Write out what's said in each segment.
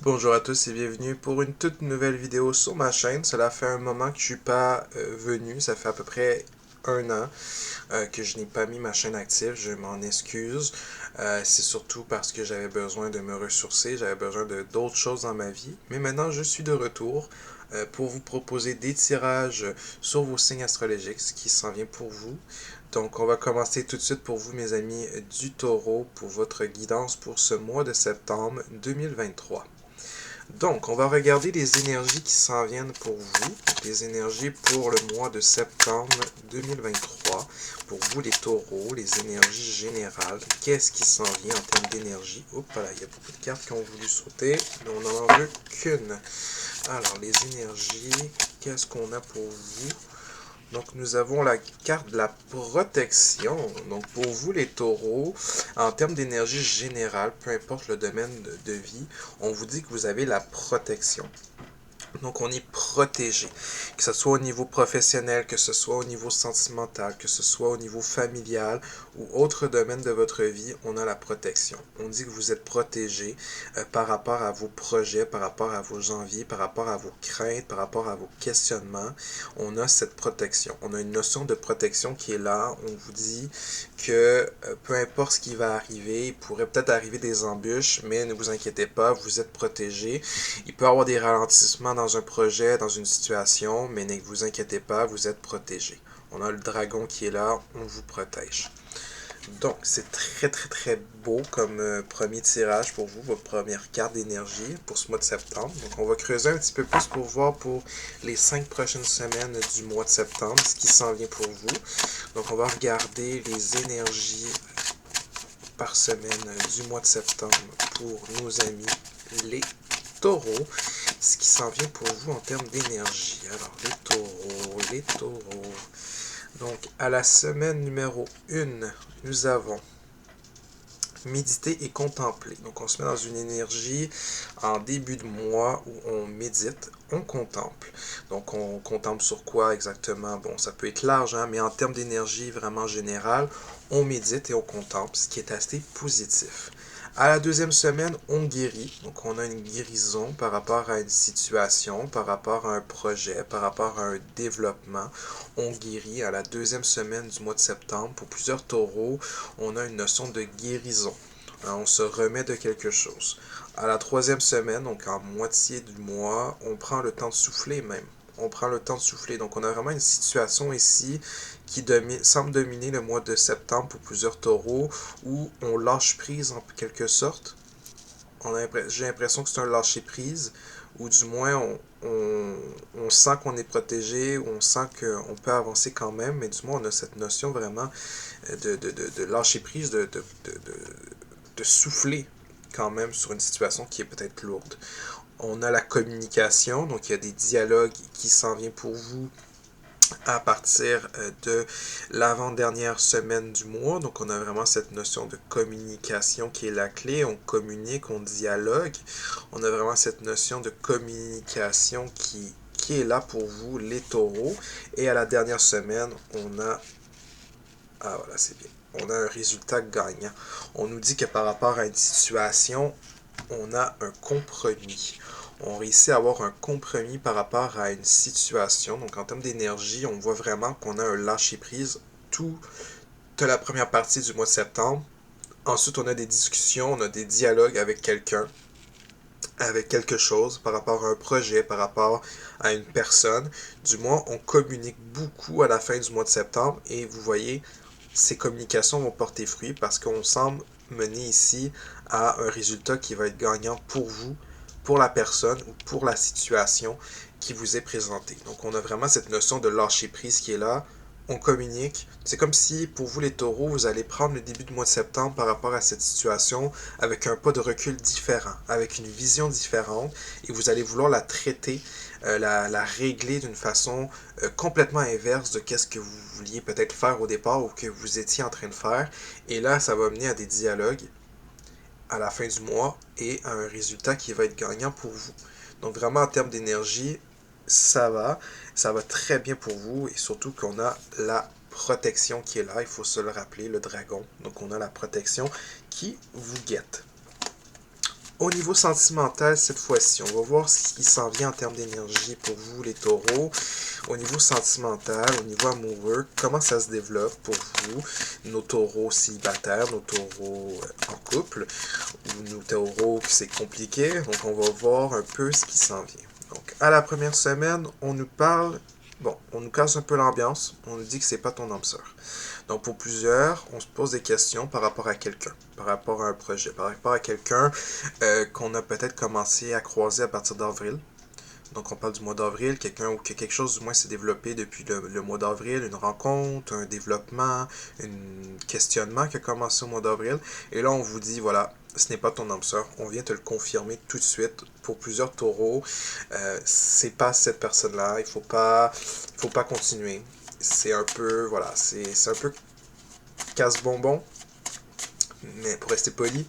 Bonjour à tous et bienvenue pour une toute nouvelle vidéo sur ma chaîne. Cela fait un moment que je suis pas venu, ça fait à peu près un an que je n'ai pas mis ma chaîne active, je m'en excuse. C'est surtout parce que j'avais besoin de me ressourcer, j'avais besoin de d'autres choses dans ma vie. Mais maintenant, je suis de retour pour vous proposer des tirages sur vos signes astrologiques, ce qui s'en vient pour vous. Donc, on va commencer tout de suite pour vous, mes amis du Taureau, pour votre guidance pour ce mois de septembre 2023. Donc, on va regarder les énergies qui s'en viennent pour vous, les énergies pour le mois de septembre 2023. Pour vous, les taureaux, les énergies générales. Qu'est-ce qui s'en vient en termes d'énergie? Oups, là, il y a beaucoup de cartes qui ont voulu sauter, mais on n'en veut qu'une. Alors, les énergies, qu'est-ce qu'on a pour vous? Donc, nous avons la carte de la protection. Donc, pour vous, les taureaux, en termes d'énergie générale, peu importe le domaine de vie, on vous dit que vous avez la protection. Donc, on est protégé, que ce soit au niveau professionnel, que ce soit au niveau sentimental, que ce soit au niveau familial ou autre domaine de votre vie, on a la protection. On dit que vous êtes protégé par rapport à vos projets, par rapport à vos envies, par rapport à vos craintes, par rapport à vos questionnements. On a cette protection. On a une notion de protection qui est là. On vous dit que peu importe ce qui va arriver, il pourrait peut-être arriver des embûches, mais ne vous inquiétez pas, vous êtes protégé. Il peut y avoir des ralentissements dans un projet, dans une situation, mais ne vous inquiétez pas, vous êtes protégé. On a le dragon qui est là, on vous protège. Donc, c'est très très très beau comme premier tirage pour vous, votre première carte d'énergie pour ce mois de septembre. Donc, on va creuser un petit peu plus pour voir pour les 5 prochaines semaines du mois de septembre, ce qui s'en vient pour vous. Donc, on va regarder les énergies par semaine du mois de septembre pour nos amis les taureaux, ce qui s'en vient pour vous en termes d'énergie. Alors, les taureaux. Donc, à la semaine numéro 1, nous avons méditer et contempler. Donc, on se met dans une énergie en début de mois où on médite, on contemple. Donc, on contemple sur quoi exactement? Bon, ça peut être large, hein, mais en termes d'énergie vraiment générale, on médite et on contemple, ce qui est assez positif. À la deuxième semaine, on guérit. Donc, on a une guérison par rapport à une situation, par rapport à un projet, par rapport à un développement. On guérit à la deuxième semaine du mois de septembre. Pour plusieurs taureaux, on a une notion de guérison. On se remet de quelque chose. À la troisième semaine, donc en moitié du mois, on prend le temps de souffler même. On prend le temps de souffler. Donc, on a vraiment une situation ici qui semble dominer le mois de septembre pour plusieurs taureaux, où on lâche prise en quelque sorte. J'ai l'impression que c'est un lâcher prise, ou du moins on sent qu'on est protégé, on sent qu'on peut avancer quand même, mais du moins on a cette notion vraiment de lâcher prise, de souffler quand même sur une situation qui est peut-être lourde. On a la communication, donc il y a des dialogues qui s'en viennent pour vous à partir de l'avant-dernière semaine du mois. Donc, on a vraiment cette notion de communication qui est la clé. On communique, on dialogue. On a vraiment cette notion de communication qui est là pour vous, les taureaux. Et à la dernière semaine, on a... Ah, voilà, c'est bien. On a un résultat gagnant. On nous dit que par rapport à une situation, on a un compromis. On réussit à avoir un compromis par rapport à une situation. Donc, en termes d'énergie, on voit vraiment qu'on a un lâcher-prise toute la première partie du mois de septembre. Ensuite, on a des discussions, on a des dialogues avec quelqu'un, avec quelque chose par rapport à un projet, par rapport à une personne. Du moins, on communique beaucoup à la fin du mois de septembre et vous voyez, ces communications vont porter fruit parce qu'on semble mener ici à un résultat qui va être gagnant pour vous, pour la personne ou pour la situation qui vous est présentée. Donc, on a vraiment cette notion de lâcher prise qui est là. On communique. C'est comme si, pour vous les taureaux, vous allez prendre le début du mois de septembre par rapport à cette situation avec un pas de recul différent, avec une vision différente, et vous allez vouloir la traiter, la régler d'une façon complètement inverse de qu'est-ce que vous vouliez peut-être faire au départ ou que vous étiez en train de faire. Et là, ça va mener à des dialogues à la fin du mois et à un résultat qui va être gagnant pour vous. Donc vraiment en termes d'énergie, ça va très bien pour vous et surtout qu'on a la protection qui est là, il faut se le rappeler, le dragon. Donc on a la protection qui vous guette. Au niveau sentimental, cette fois-ci, on va voir ce qui s'en vient en termes d'énergie pour vous, les taureaux. Au niveau sentimental, au niveau amoureux, comment ça se développe pour vous, nos taureaux célibataires, nos taureaux en couple, ou nos taureaux que c'est compliqué. Donc, on va voir un peu ce qui s'en vient. Donc, à la première semaine, on nous parle, bon, on nous casse un peu l'ambiance, on nous dit que c'est pas ton âme sœur. Donc, pour plusieurs, on se pose des questions par rapport à quelqu'un, par rapport à un projet, par rapport à quelqu'un qu'on a peut-être commencé à croiser à partir d'avril. Donc, on parle du mois d'avril, quelqu'un ou que quelque chose du moins s'est développé depuis le mois d'avril, une rencontre, un développement, un questionnement qui a commencé au mois d'avril. Et là, on vous dit, voilà, ce n'est pas ton âme sœur. On vient te le confirmer tout de suite. Pour plusieurs taureaux, c'est pas cette personne-là. Il faut pas continuer. C'est un peu, voilà, c'est un peu casse-bonbon, mais pour rester poli.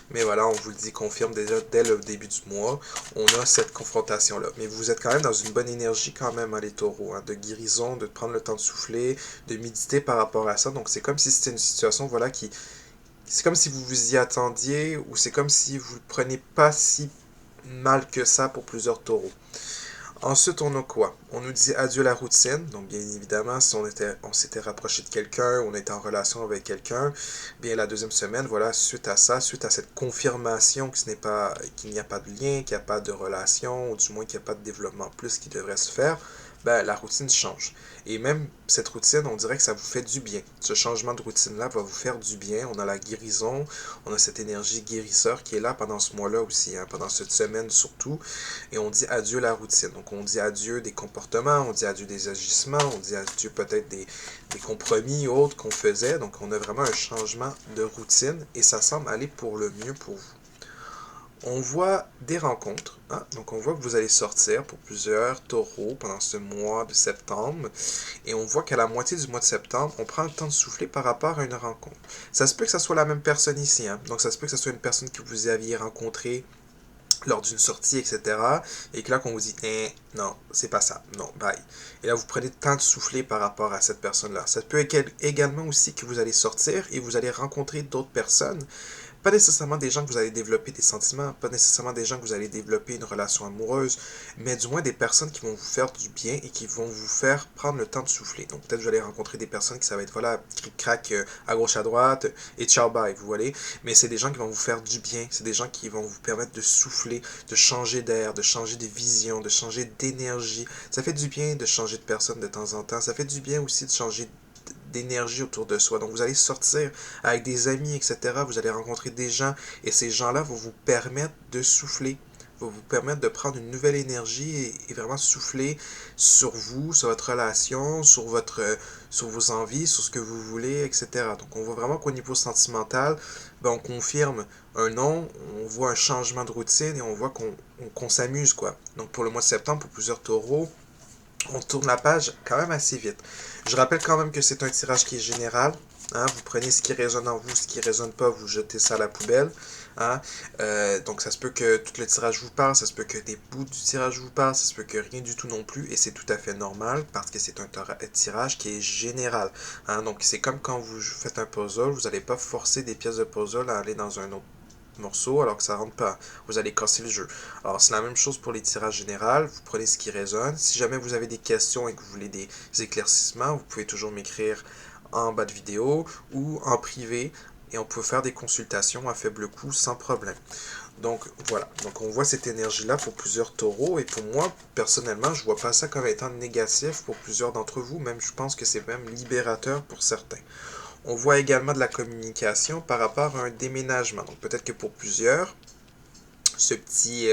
Mais voilà, on vous le dit, confirme déjà dès le début du mois, on a cette confrontation-là. Mais vous êtes quand même dans une bonne énergie quand même, hein, les taureaux, hein, de guérison, de prendre le temps de souffler, de méditer par rapport à ça. Donc c'est comme si c'était une situation, voilà, qui... C'est comme si vous vous y attendiez, ou c'est comme si vous ne le prenez pas si mal que ça pour plusieurs taureaux. Ensuite, on a quoi? On nous dit adieu la routine. Donc, bien évidemment, si on s'était rapproché de quelqu'un, on était en relation avec quelqu'un, bien la deuxième semaine, voilà, suite à ça, suite à cette confirmation que qu'il n'y a pas de lien, qu'il n'y a pas de relation, ou du moins qu'il n'y a pas de développement plus qui devrait se faire, ben, la routine change. Et même cette routine, on dirait que ça vous fait du bien. Ce changement de routine-là va vous faire du bien. On a la guérison, on a cette énergie guérisseur qui est là pendant ce mois-là aussi, hein, pendant cette semaine surtout. Et on dit adieu la routine. Donc on dit adieu des comportements, on dit adieu des agissements, on dit adieu peut-être des compromis autres qu'on faisait. Donc on a vraiment un changement de routine et ça semble aller pour le mieux pour vous. On voit des rencontres, hein? Donc on voit que vous allez sortir pour plusieurs taureaux pendant ce mois de septembre, et on voit qu'à la moitié du mois de septembre, on prend le temps de souffler par rapport à une rencontre. Ça se peut que ça soit la même personne ici, hein? Donc ça se peut que ce soit une personne que vous aviez rencontrée lors d'une sortie, etc. Et que là, qu'on vous dit, non, c'est pas ça, non, bye. Et là, vous prenez le temps de souffler par rapport à cette personne-là. Ça peut également aussi que vous allez sortir et vous allez rencontrer d'autres personnes. Pas nécessairement des gens que vous allez développer des sentiments, pas nécessairement des gens que vous allez développer une relation amoureuse, mais du moins des personnes qui vont vous faire du bien et qui vont vous faire prendre le temps de souffler. Donc peut-être vous allez rencontrer des personnes qui ça va être, voilà, cric-crac à gauche à droite et ciao bye, vous voyez. Mais c'est des gens qui vont vous faire du bien, c'est des gens qui vont vous permettre de souffler, de changer d'air, de changer de vision, de changer d'énergie. Ça fait du bien de changer de personne de temps en temps, ça fait du bien aussi de changer d'énergie autour de soi. Donc vous allez sortir avec des amis, etc. Vous allez rencontrer des gens et ces gens-là vont vous permettre de souffler, vont vous permettre de prendre une nouvelle énergie et vraiment souffler sur vous, sur votre relation, sur vos envies, sur ce que vous voulez, etc. Donc on voit vraiment qu'au niveau sentimental, ben, on confirme un non, on voit un changement de routine et on voit qu'on s'amuse, quoi. Donc pour le mois de septembre, pour plusieurs taureaux, on tourne la page quand même assez vite. Je rappelle quand même que c'est un tirage qui est général. Hein, vous prenez ce qui résonne en vous, ce qui ne résonne pas, vous jetez ça à la poubelle. Hein. Donc ça se peut que tout le tirage vous parle, ça se peut que des bouts du tirage vous parlent, ça se peut que rien du tout non plus, et c'est tout à fait normal parce que c'est un tirage qui est général. Hein. Donc c'est comme quand vous faites un puzzle, vous n'allez pas forcer des pièces de puzzle à aller dans un autre morceau alors que ça rentre pas. Vous allez casser le jeu. Alors c'est la même chose pour les tirages généraux. Vous prenez ce qui résonne. Si jamais vous avez des questions et que vous voulez des éclaircissements, vous pouvez toujours m'écrire en bas de vidéo ou en privé et on peut faire des consultations à faible coût sans problème. Donc voilà, donc on voit cette énergie-là pour plusieurs taureaux et pour moi, personnellement, je vois pas ça comme étant négatif pour plusieurs d'entre vous, même je pense que c'est même libérateur pour certains. On voit également de la communication par rapport à un déménagement. Donc peut-être que pour plusieurs, ce petit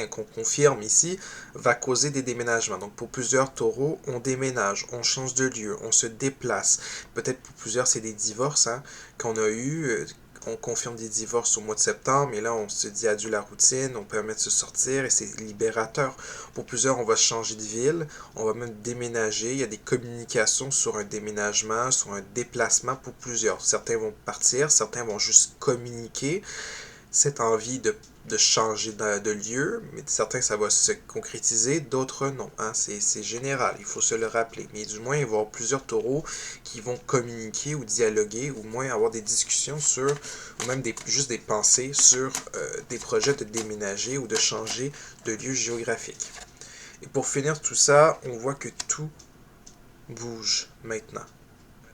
qu'on confirme ici va causer des déménagements. Donc pour plusieurs taureaux, on déménage, on change de lieu, on se déplace. Peut-être pour plusieurs, c'est des divorces hein, qu'on a eu. On confirme des divorces au mois de septembre, et là on se dit adieu la routine, on permet de se sortir et c'est libérateur. Pour plusieurs, on va changer de ville, on va même déménager, il y a des communications sur un déménagement, sur un déplacement pour plusieurs. Certains vont partir, certains vont juste communiquer. cette envie de changer de lieu, mais certains ça va se concrétiser, d'autres non. Hein? C'est général, il faut se le rappeler. Mais du moins, il va y avoir plusieurs taureaux qui vont communiquer ou dialoguer, ou moins avoir des discussions sur, ou même juste des pensées sur des projets de déménager ou de changer de lieu géographique. Et pour finir tout ça, on voit que tout bouge maintenant.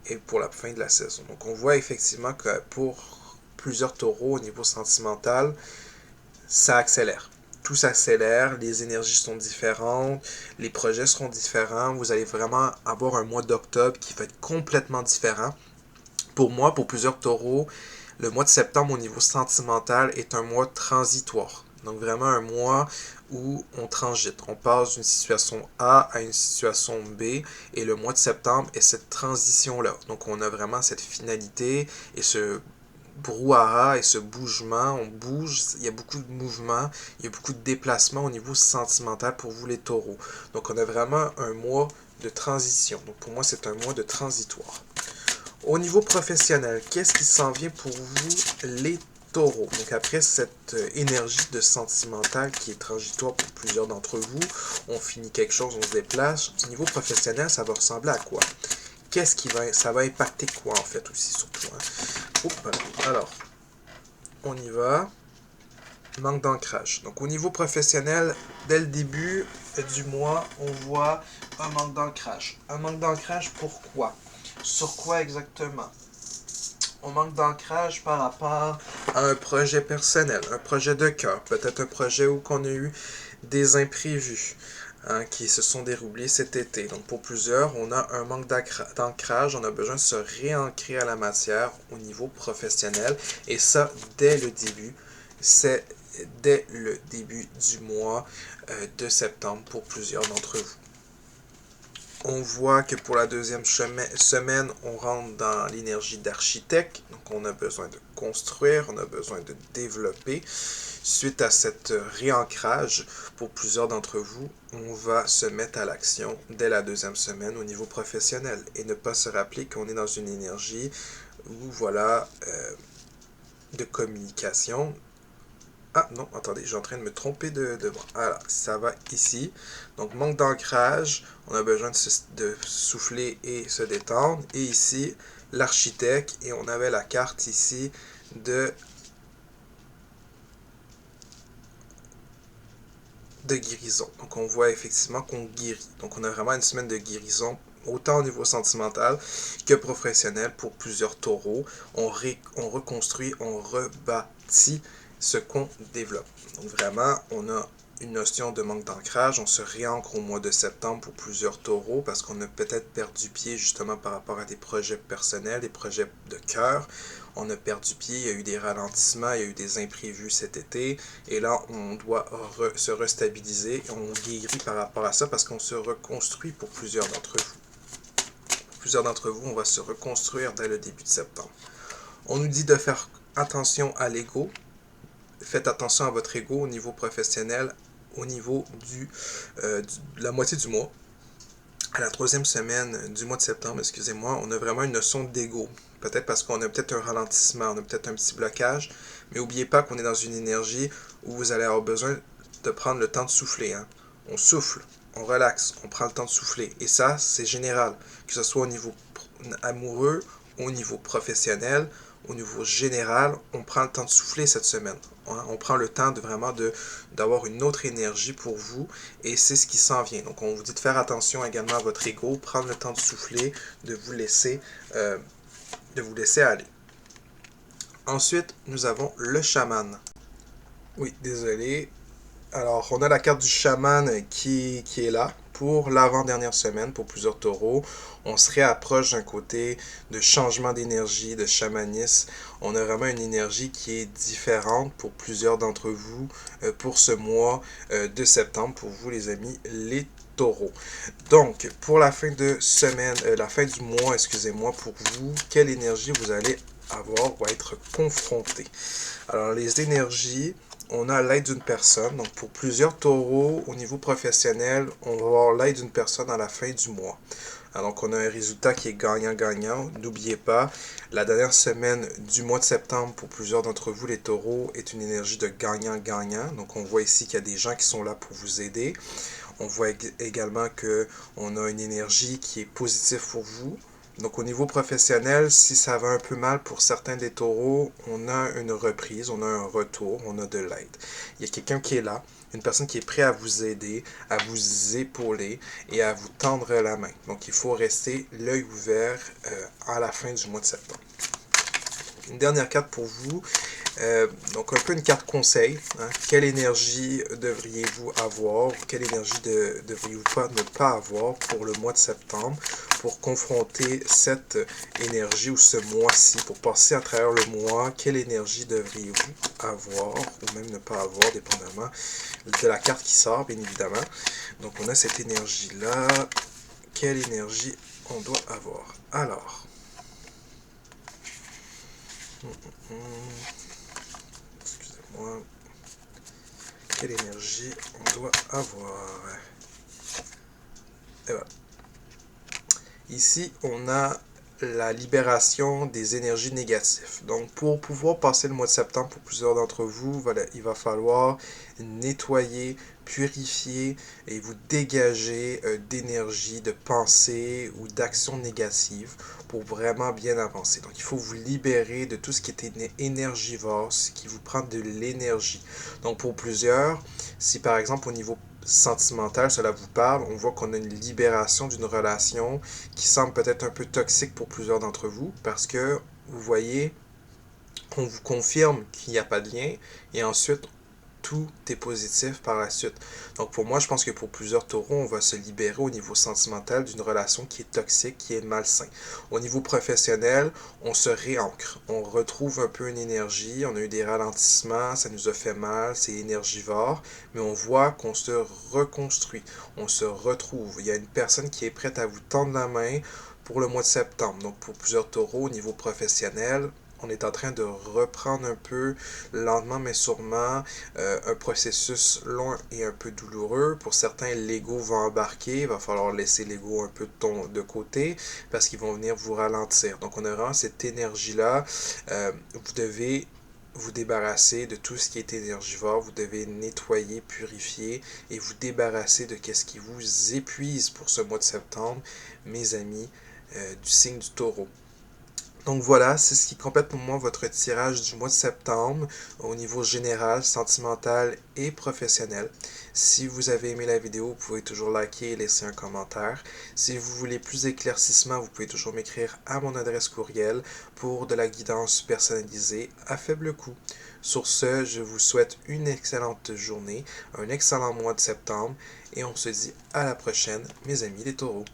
Et pour la fin de la saison. Donc on voit effectivement que pour plusieurs taureaux au niveau sentimental, ça accélère. Tout s'accélère, les énergies sont différentes, les projets seront différents, vous allez vraiment avoir un mois d'octobre qui va être complètement différent. Pour moi, pour plusieurs taureaux, le mois de septembre au niveau sentimental est un mois transitoire. Donc vraiment un mois où on transite. On passe d'une situation A à une situation B et le mois de septembre est cette transition-là. Donc on a vraiment cette finalité et ce brouhaha et ce bougement, on bouge, il y a beaucoup de mouvements, il y a beaucoup de déplacements au niveau sentimental pour vous les taureaux. Donc on a vraiment un mois de transition. Donc pour moi c'est un mois de transitoire. Au niveau professionnel, qu'est-ce qui s'en vient pour vous les taureaux? Donc après cette énergie de sentimental qui est transitoire pour plusieurs d'entre vous, on finit quelque chose, on se déplace. Au niveau professionnel, ça va ressembler à quoi? Qu'est-ce qui va, ça va impacter quoi en fait aussi surtout? Hein? Alors, on y va. Manque d'ancrage. Donc au niveau professionnel, dès le début du mois, on voit un manque d'ancrage. Un manque d'ancrage pourquoi? Sur quoi exactement? On manque d'ancrage par rapport à un projet personnel, un projet de cœur, peut-être un projet où on a eu des imprévus. Hein, qui se sont déroulés cet été. Donc pour plusieurs, on a un manque d'ancrage, on a besoin de se réancrer à la matière au niveau professionnel et ça dès le début. C'est dès le début du mois de septembre pour plusieurs d'entre vous. On voit que pour la deuxième semaine, on rentre dans l'énergie d'architecte. Donc on a besoin de construire, on a besoin de développer. Suite à cet réancrage, pour plusieurs d'entre vous, on va se mettre à l'action dès la deuxième semaine au niveau professionnel et ne pas se rappeler qu'on est dans une énergie où, voilà, de communication. Ah non, attendez, je suis en train de me tromper de bras. Alors, ça va ici. Donc, manque d'ancrage. On a besoin de souffler et se détendre. Et ici, l'architecte. Et on avait la carte ici de guérison. Donc, on voit effectivement qu'on guérit. Donc, on a vraiment une semaine de guérison, autant au niveau sentimental que professionnel pour plusieurs taureaux. On reconstruit, on rebâtit ce qu'on développe. Donc vraiment, on a une notion de manque d'ancrage. On se réancre au mois de septembre pour plusieurs taureaux parce qu'on a peut-être perdu pied justement par rapport à des projets personnels, des projets de cœur. On a perdu pied, il y a eu des ralentissements, il y a eu des imprévus cet été. Et là, on doit se restabiliser. On guérit par rapport à ça parce qu'on se reconstruit pour plusieurs d'entre vous. Pour plusieurs d'entre vous, on va se reconstruire dès le début de septembre. On nous dit de faire attention à l'ego. Faites attention à votre ego au niveau professionnel, au niveau de la moitié du mois. À la troisième semaine du mois de septembre, excusez-moi, on a vraiment une notion d'ego. Peut-être parce qu'on a peut-être un ralentissement, on a peut-être un petit blocage, mais n'oubliez pas qu'on est dans une énergie où vous allez avoir besoin de prendre le temps de souffler. Hein. On souffle, on relaxe, on prend le temps de souffler. Et ça, c'est général, que ce soit au niveau amoureux, au niveau professionnel, au niveau général, on prend le temps de souffler cette semaine. On prend le temps de vraiment d'avoir une autre énergie pour vous et c'est ce qui s'en vient. Donc on vous dit de faire attention également à votre ego, prendre le temps de souffler, de vous laisser aller. Ensuite, nous avons le chaman. Oui, désolé. Alors, on a la carte du chaman qui est là pour l'avant-dernière semaine, pour plusieurs taureaux. On se réapproche d'un côté de changement d'énergie, de chamanisme. On a vraiment une énergie qui est différente pour plusieurs d'entre vous pour ce mois de septembre, pour vous les amis, les taureaux. Donc, pour la fin de semaine, la fin du mois, excusez-moi, pour vous, quelle énergie vous allez avoir ou être confronté? Alors, les énergies, on a l'aide d'une personne. Donc, pour plusieurs taureaux, au niveau professionnel, on va avoir l'aide d'une personne à la fin du mois. Donc on a un résultat qui est gagnant-gagnant. N'oubliez pas, la dernière semaine du mois de septembre, pour plusieurs d'entre vous, les taureaux, est une énergie de gagnant-gagnant. Donc on voit ici qu'il y a des gens qui sont là pour vous aider. On voit également qu'on a une énergie qui est positive pour vous. Donc au niveau professionnel, si ça va un peu mal pour certains des taureaux, on a une reprise, on a un retour, on a de l'aide. Il y a quelqu'un qui est là, une personne qui est prête à vous aider, à vous épauler et à vous tendre la main. Donc il faut rester l'œil ouvert à la fin du mois de septembre. Une dernière carte pour vous. Donc un peu une carte conseil. Quelle énergie devriez-vous avoir? Quelle énergie devriez-vous ne pas avoir pour le mois de septembre pour confronter cette énergie ou ce mois-ci, pour passer à travers le mois? Quelle énergie devriez-vous avoir ou même ne pas avoir, dépendamment de la carte qui sort, bien évidemment. Donc on a cette énergie-là. Quelle énergie on doit avoir? Alors... Excusez-moi. Quelle énergie on doit avoir? Et voilà. Ici, on a la libération des énergies négatives. Donc, pour pouvoir passer le mois de septembre, pour plusieurs d'entre vous, voilà, il va falloir nettoyer, purifier et vous dégager d'énergie, de pensée ou d'actions négatives pour vraiment bien avancer. Donc, il faut vous libérer de tout ce qui est énergivore, ce qui vous prend de l'énergie. Donc, pour plusieurs, si par exemple au niveau sentimental, cela vous parle, on voit qu'on a une libération d'une relation qui semble peut-être un peu toxique pour plusieurs d'entre vous parce que vous voyez, on vous confirme qu'il n'y a pas de lien et ensuite tout est positif par la suite. Donc pour moi, je pense que pour plusieurs taureaux, on va se libérer au niveau sentimental d'une relation qui est toxique, qui est malsaine. Au niveau professionnel, on se réancre. On retrouve un peu une énergie. On a eu des ralentissements, ça nous a fait mal, c'est énergivore, mais on voit qu'on se reconstruit. On se retrouve. Il y a une personne qui est prête à vous tendre la main pour le mois de septembre. Donc pour plusieurs taureaux, au niveau professionnel, on est en train de reprendre un peu, lentement mais sûrement, un processus long et un peu douloureux. Pour certains, l'ego va embarquer, il va falloir laisser l'ego un peu de côté parce qu'ils vont venir vous ralentir. Donc on a vraiment cette énergie-là. Vous devez vous débarrasser de tout ce qui est énergivore, vous devez nettoyer, purifier et vous débarrasser de ce qui vous épuise pour ce mois de septembre, mes amis du signe du taureau. Donc voilà, c'est ce qui complète pour moi votre tirage du mois de septembre au niveau général, sentimental et professionnel. Si vous avez aimé la vidéo, vous pouvez toujours liker et laisser un commentaire. Si vous voulez plus d'éclaircissement, vous pouvez toujours m'écrire à mon adresse courriel pour de la guidance personnalisée à faible coût. Sur ce, je vous souhaite une excellente journée, un excellent mois de septembre et on se dit à la prochaine, mes amis les taureaux.